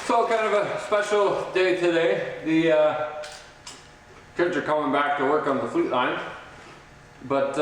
So kind of a special day today. The kids are coming back to work on the fleet line, but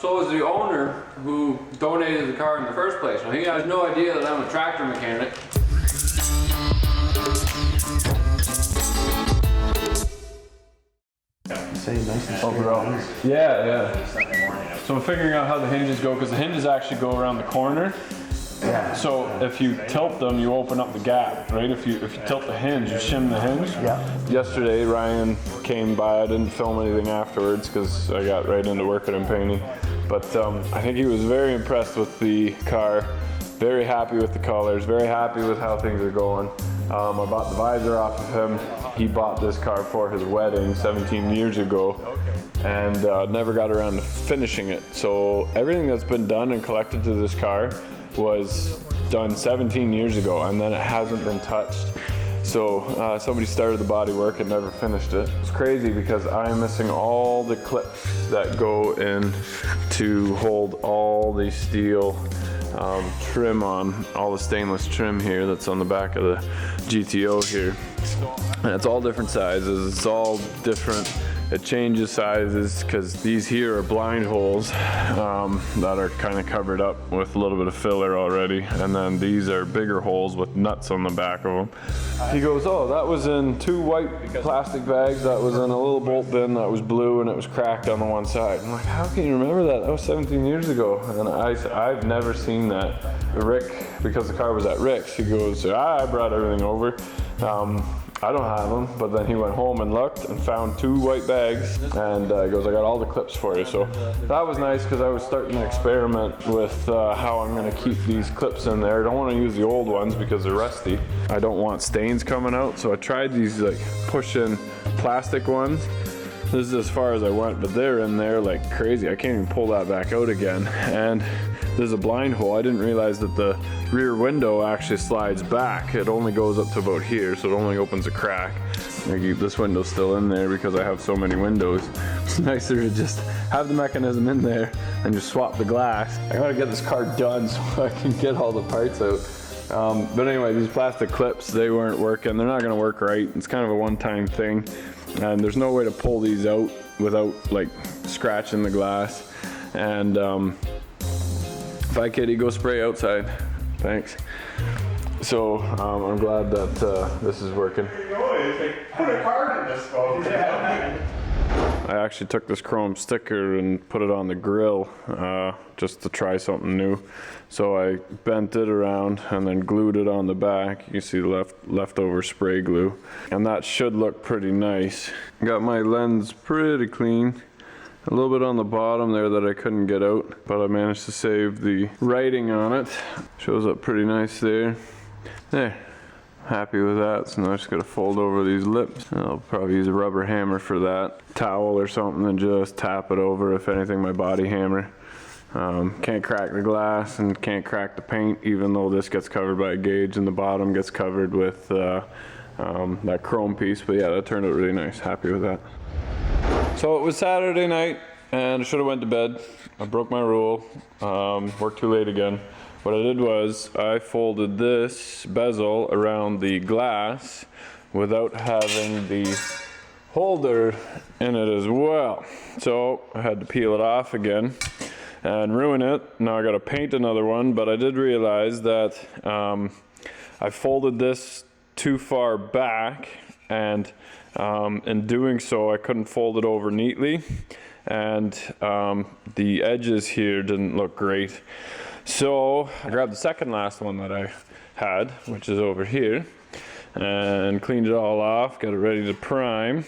so is the owner who donated the car in the first place. Now he has no idea that I'm a tractor mechanic. Overall. Yeah. So I'm figuring out how the hinges go, because the hinges actually go around the corner. Yeah. So if you tilt them, you open up the gap, right? If you tilt the hinge, you shim the hinge. Yeah. Yesterday, Ryan came by. I didn't film anything afterwards because I got right into working and painting. But I think he was very impressed with the car, very happy with the colors, very happy with how things are going. I bought the visor off of him. He bought this car for his wedding 17 years ago and never got around to finishing it. So everything that's been done and collected to this car was done 17 years ago, and then it hasn't been touched. So somebody started the body work and never finished it. It's crazy because I'm missing all the clips that go in to hold all the steel trim on, all the stainless trim here that's on the back of the GTO here. And it's all different sizes, it's all different. It changes sizes because these here are blind holes that are kind of covered up with a little bit of filler already, and then these are bigger holes with nuts on the back of them. He goes, oh, that was in 2 white plastic bags, that was in a little bolt bin that was blue and it was cracked on the one side. I'm like, how can you remember that? That was 17 years ago. And I've never seen that. Rick, because the car was at Rick's, he goes, I brought everything over. I don't have them, but then he went home and looked and found 2 white bags, and goes, I got all the clips for you. So that was nice because I was starting to experiment with how I'm going to keep these clips in there. I don't want to use the old ones because they're rusty. I don't want stains coming out, so I tried these like push-in plastic ones. This is as far as I went, but they're in there like crazy. I can't even pull that back out again. And there's a blind hole. I didn't realize that the rear window actually slides back. It only goes up to about here, so it only opens a crack. I keep this window still in there because I have so many windows. It's nicer to just have the mechanism in there and just swap the glass. I gotta get this car done so I can get all the parts out. But anyway, these plastic clips, they weren't working. They're not gonna work right. It's kind of a one-time thing. And there's no way to pull these out without like scratching the glass. And bye kitty, go spray outside. Thanks. So I'm glad that this is working. Put a card in this phone. I actually took this chrome sticker and put it on the grill just to try something new. So I bent it around and then glued it on the back. You see leftover spray glue. And that should look pretty nice. Got my lens pretty clean. A little bit on the bottom there that I couldn't get out, but I managed to save the writing on it. Shows up pretty nice there. There. Happy with that, so now I just gotta fold over these lips. I'll probably use a rubber hammer for that. Towel or something and just tap it over, if anything, my body hammer. Can't crack the glass and can't crack the paint, even though this gets covered by a gauge and the bottom gets covered with that chrome piece. But yeah, that turned out really nice. Happy with that. So it was Saturday night and I should have went to bed. I broke my rule, worked too late again. What I did was I folded this bezel around the glass without having the holder in it as well. So I had to peel it off again and ruin it. Now I gotta paint another one, but I did realize that I folded this too far back, and in doing so I couldn't fold it over neatly, and the edges here didn't look great. So I grabbed the second last one that I had, which is over here, and cleaned it all off, got it ready to prime,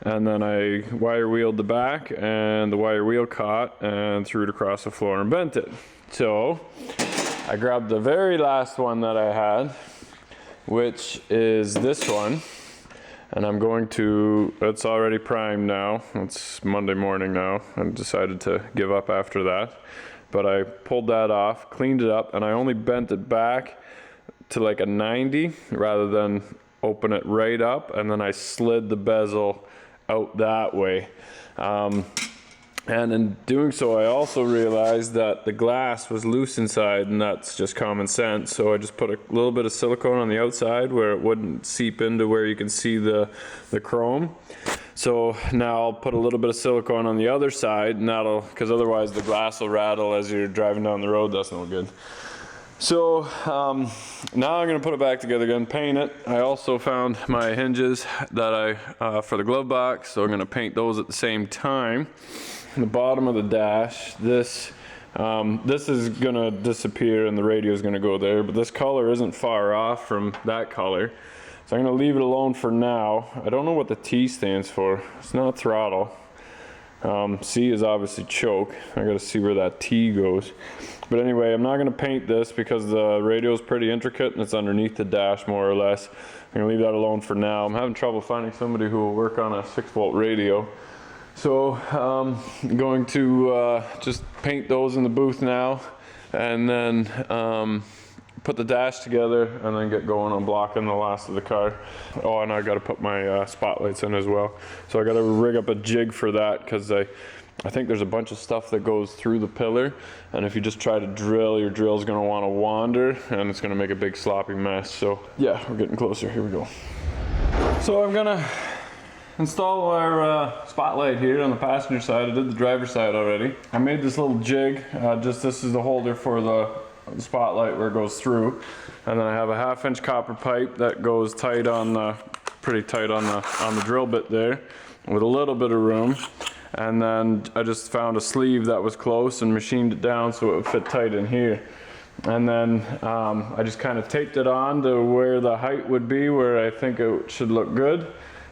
and then I wire wheeled the back, and the wire wheel caught and threw it across the floor and bent it. So I grabbed the very last one that I had, which is this one, and I'm going to, it's already primed now, it's Monday morning now, I decided to give up after that. But I pulled that off, cleaned it up, and I only bent it back to like a 90 rather than open it right up, and then I slid the bezel out that way. And in doing so, I also realized that the glass was loose inside, and that's just common sense. So I just put a little bit of silicone on the outside where it wouldn't seep into where you can see the chrome. So now I'll put a little bit of silicone on the other side, and that'll, because otherwise the glass will rattle as you're driving down the road. That's no good. So now I'm gonna put it back together again, paint it. I also found my hinges that for the glove box, so I'm gonna paint those at the same time. The bottom of the dash, this is gonna disappear and the radio is gonna go there, but this color isn't far off from that color. So I'm gonna leave it alone for now. I don't know what the T stands for. It's not throttle. C is obviously choke. I gotta see where that T goes. But anyway, I'm not gonna paint this because the radio is pretty intricate and it's underneath the dash more or less. I'm gonna leave that alone for now. I'm having trouble finding somebody who will work on a 6-volt radio. So I'm going to just paint those in the booth now, and then put the dash together and then get going on blocking the last of the car. Oh, and I got to put my spotlights in as well. So I got to rig up a jig for that, because I think there's a bunch of stuff that goes through the pillar, and if you just try to drill, your drill's going to want to wander and it's going to make a big sloppy mess. So yeah, we're getting closer. Here we go. So I'm gonna install our spotlight here on the passenger side. I did the driver's side already. I made this little jig. This is the holder for the spotlight where it goes through, and then I have a 1/2-inch copper pipe that goes tight on pretty tight on the drill bit there, with a little bit of room. And then I just found a sleeve that was close and machined it down so it would fit tight in here. And then I just kind of taped it on to where the height would be, where I think it should look good.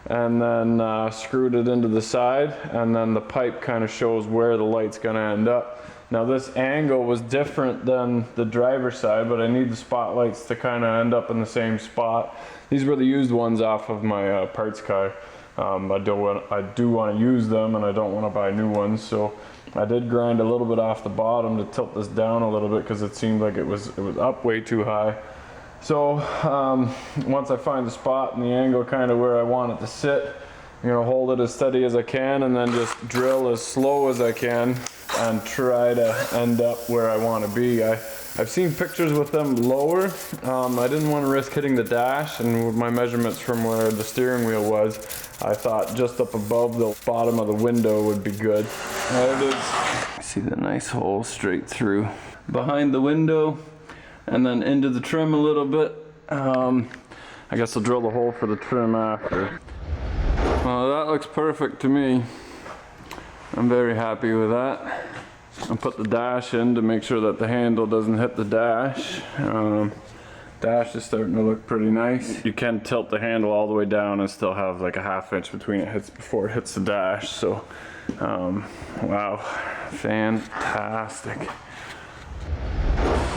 And then screwed it into the side, and then the pipe kind of shows where the light's gonna end up. Now this angle was different than the driver's side, but I need the spotlights to kind of end up in the same spot. These were the used ones off of my parts car. I do want to use them, and I don't want to buy new ones, so I did grind a little bit off the bottom to tilt this down a little bit, because it seemed like it was up way too high. So once I find the spot and the angle kind of where I want it to sit, I'm gonna hold it as steady as I can and then just drill as slow as I can and try to end up where I want to be. I've seen pictures with them lower. I didn't want to risk hitting the dash, and with my measurements from where the steering wheel was, I thought just up above the bottom of the window would be good. There it is. See the nice hole straight through behind the window, and then into the trim a little bit. I guess I'll drill the hole for the trim after. Well, that looks perfect to me. I'm very happy with that. I'll put the dash in to make sure that the handle doesn't hit the dash. Dash is starting to look pretty nice. You can tilt the handle all the way down and still have like a 1/2 inch between before it hits the dash. So, wow, fantastic.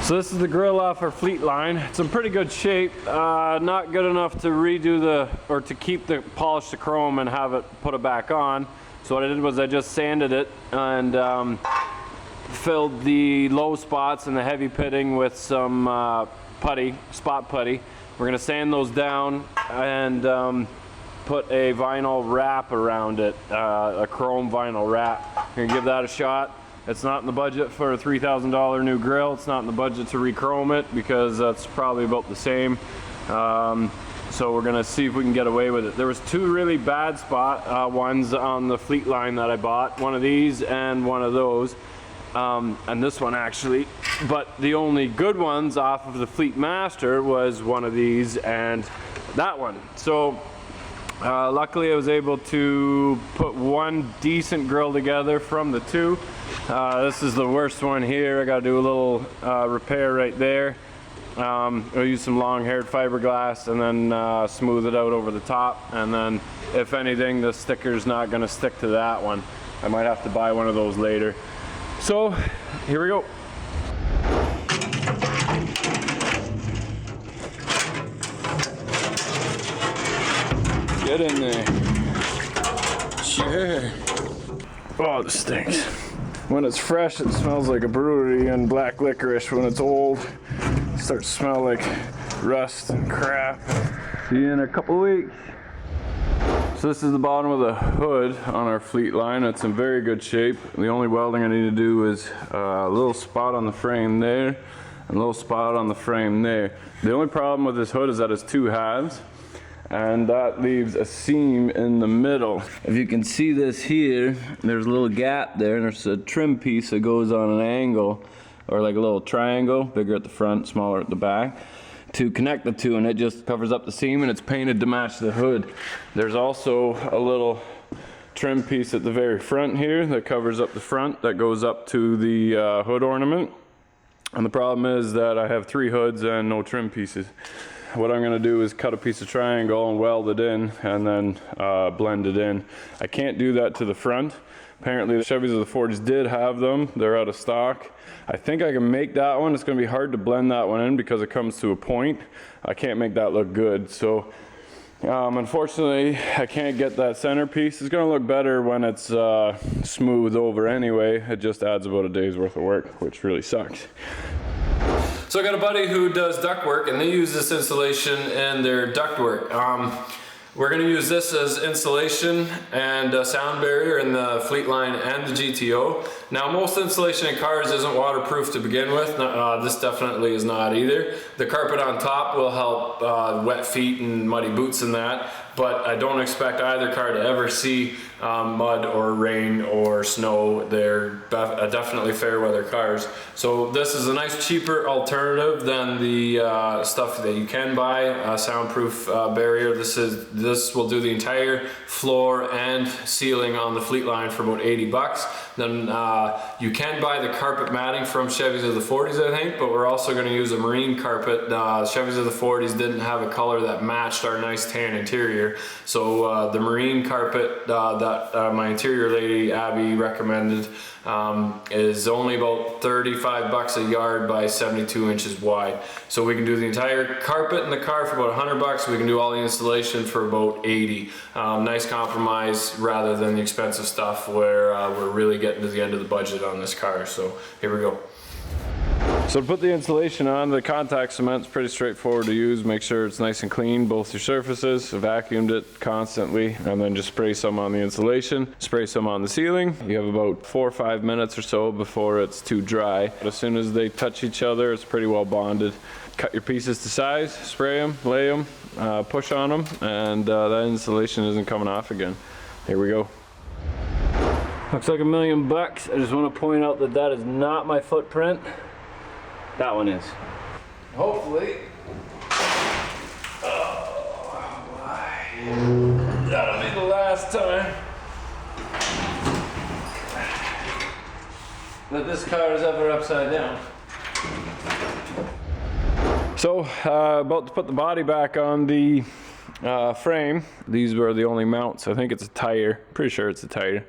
So this is the grill off our Fleet line. It's in pretty good shape. Not good enough to redo to keep the polish the chrome and have it put it back on. So what I did was I just sanded it and filled the low spots and the heavy pitting with some spot putty. We're gonna sand those down and put a vinyl wrap around it, a chrome vinyl wrap. We're gonna give that a shot. It's not in the budget for a $3,000 new grill. It's not in the budget to re-chrome it, because that's probably about the same. So we're gonna see if we can get away with it. There was 2 really bad ones on the Fleet line that I bought. One of these and one of those. And this one actually. But the only good ones off of the Fleetmaster was one of these and that one. So luckily I was able to put one decent grill together from the 2. This is the worst one here. I gotta do a little repair right there. I'll use some long-haired fiberglass and then smooth it out over the top, and then if anything the sticker's not gonna stick to that one. I might have to buy one of those later. So here we go. Get in there. Sure. Oh, this stinks. When it's fresh, it smells like a brewery and black licorice. When it's old, it starts to smell like rust and crap. See you in a couple weeks. So this is the bottom of the hood on our Fleetline. It's in very good shape. The only welding I need to do is a little spot on the frame there and a little spot on the frame there. The only problem with this hood is that it's 2 halves, and that leaves a seam in the middle. If you can see this here, there's a little gap there, and there's a trim piece that goes on an angle, or like a little triangle, bigger at the front, smaller at the back, to connect the two, and it just covers up the seam, and it's painted to match the hood. There's also a little trim piece at the very front here that covers up the front, that goes up to the hood ornament. And the problem is that I have 3 hoods and no trim pieces. What I'm gonna do is cut a piece of triangle and weld it in, and then blend it in. I can't do that to the front. Apparently the Chevys of the 40s did have them. They're out of stock. I think I can make that one. It's gonna be hard to blend that one in because it comes to a point. I can't make that look good. So unfortunately, I can't get that centerpiece. It's gonna look better when it's smooth over anyway. It just adds about a day's worth of work, which really sucks. So I got a buddy who does ductwork, and they use this insulation in their ductwork. We're going to use this as insulation and a sound barrier in the Fleetline and the GTO. Now, most insulation in cars isn't waterproof to begin with. This definitely is not either. The carpet on top will help wet feet and muddy boots and that, but I don't expect either car to ever see mud or rain or snow. They're definitely fair weather cars. So this is a nice cheaper alternative than the stuff that you can buy, a soundproof barrier. This will do the entire floor and ceiling on the Fleetline for about 80 bucks. Then you can buy the carpet matting from Chevys of the 40s, I think, but we're also going to use a marine carpet. Chevys of the 40s didn't have a color that matched our nice tan interior, so the marine carpet that my interior lady Abby recommended is only about 35 bucks a yard by 72 inches wide. So we can do the entire carpet in the car for about 100 bucks. We can do all the installation for about 80. Nice compromise rather than the expensive stuff where we're really getting to the end of the budget on this car. So here we go. So to put the insulation on, the contact cement's pretty straightforward to use. Make sure it's nice and clean, both your surfaces. Vacuumed it constantly, and then just spray some on the insulation, spray some on the ceiling. You have about 4 or 5 minutes or so before it's too dry. But as soon as they touch each other, it's pretty well bonded. Cut your pieces to size, spray them, lay them, push on them, and that insulation isn't coming off again. Here we go. Looks like $1 million bucks. I just want to point out that that is not my footprint. That one is. Hopefully. Oh boy. That'll be the last time that this car is ever upside down. So, about to put the body back on the frame. These were the only mounts. I think it's a tire. Pretty sure it's a tire.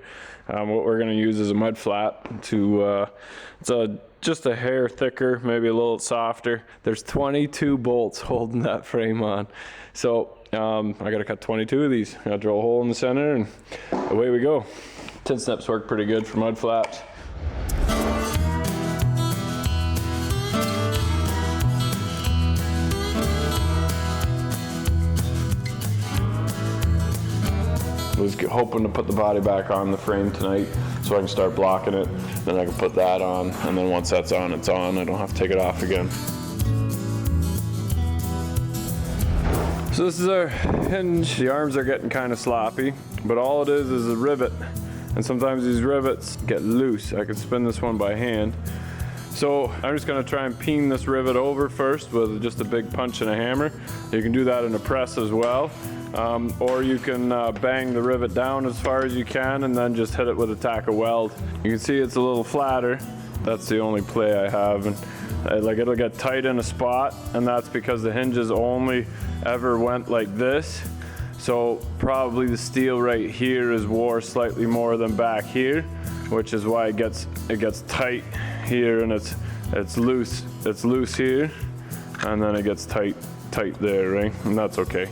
What we're going to use is a mud flat to, it's just a hair thicker, maybe a little softer. There's 22 bolts holding that frame on. So I got to cut 22 of these. I got to drill a hole in the center, and away we go. 10 steps work pretty good for mud flaps. I was hoping to put the body back on the frame tonight so I can start blocking it. Then I can put that on, and then once that's on, it's on. I don't have to take it off again. So this is our hinge. The arms are getting kind of sloppy, but all it is a rivet. And sometimes these rivets get loose. I can spin this one by hand. So I'm just gonna try and peen this rivet over first with just a big punch and a hammer. You can do that in a press as well. Or you can bang the rivet down as far as you can and then just hit it with a tack of weld. You can see it's a little flatter. That's the only play I have. And like it'll get tight in a spot, and that's because the hinges only ever went like this. So probably the steel right here is wore slightly more than back here, which is why it gets tight here, and it's loose here, and then it gets tight there, right? And that's okay.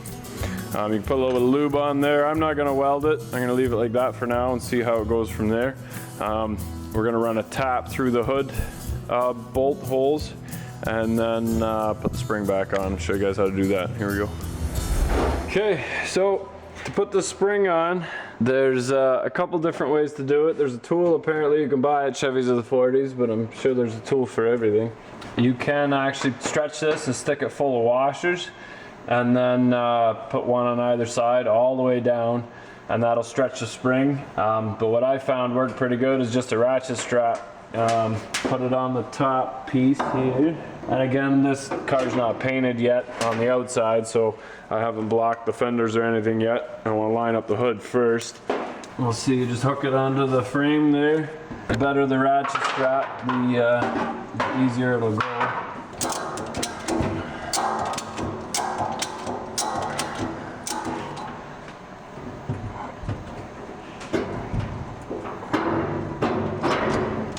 You can put a little bit of lube on there. I'm not gonna weld it. I'm gonna leave it like that for now and see how it goes from there. We're gonna run a tap through the hood bolt holes, and then put the spring back on. Show you guys how to do that. Here we go. Okay, so To put the spring on, there's a couple different ways to do it. There's a tool apparently you can buy at Chevy's of the 40s, but I'm sure there's a tool for everything. You can actually stretch this and stick it full of washers, and then put one on either side all the way down, and that'll stretch the spring. But what I found worked pretty good is just a ratchet strap. Put it on the top piece here. And again, this car's not painted yet on the outside, so I haven't blocked the fenders or anything yet. I want to line up the hood first. We'll see, you just hook it onto the frame there. The better the ratchet strap, the easier it'll go.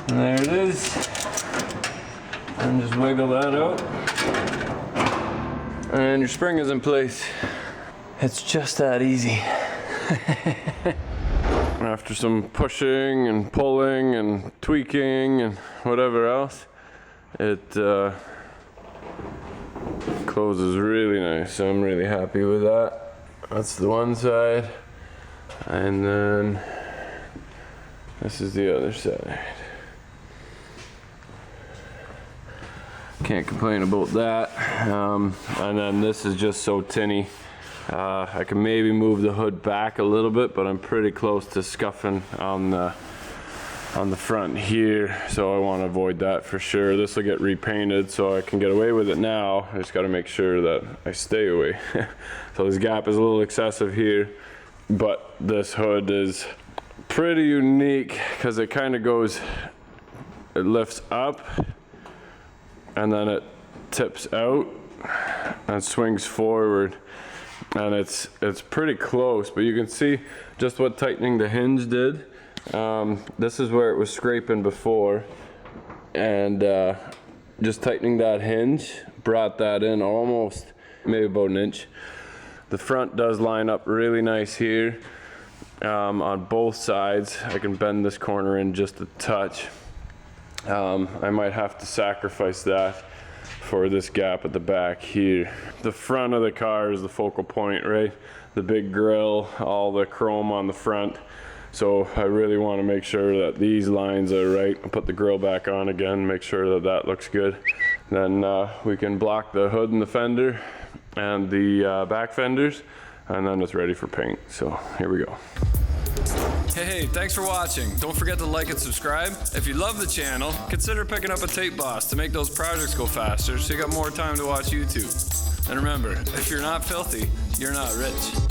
And there it is. And just wiggle that out. And your spring is in place. It's just that easy. After some pushing and pulling and tweaking and whatever else, it closes really nice. So I'm really happy with that. That's the one side. And then this is the other side. Can't complain about that. And then this is just so tinny. I can maybe move the hood back a little bit, but I'm pretty close to scuffing on the front here, so I want to avoid that for sure. This will get repainted, so I can get away with it now. I just got to make sure that I stay away. So this gap is a little excessive here, but this hood is pretty unique because it kind of goes, it lifts up and then it tips out and swings forward, and it's pretty close, but you can see just what tightening the hinge did. This is where it was scraping before, and just tightening that hinge brought that in almost maybe about an inch. The front does line up really nice here on both sides. I can bend this corner in just a touch. I might have to sacrifice that for this gap at the back here. The front of the car is the focal point, right? The big grille, all the chrome on the front. So I really want to make sure that these lines are right. I'll put the grille back on again, make sure that that looks good. Then we can block the hood and the fender and the back fenders, and then it's ready for paint. So here we go. Hey, thanks for watching. Don't forget to like and subscribe. If you love the channel, consider picking up a tape boss to make those projects go faster so you got more time to watch YouTube. And remember, if you're not filthy, you're not rich.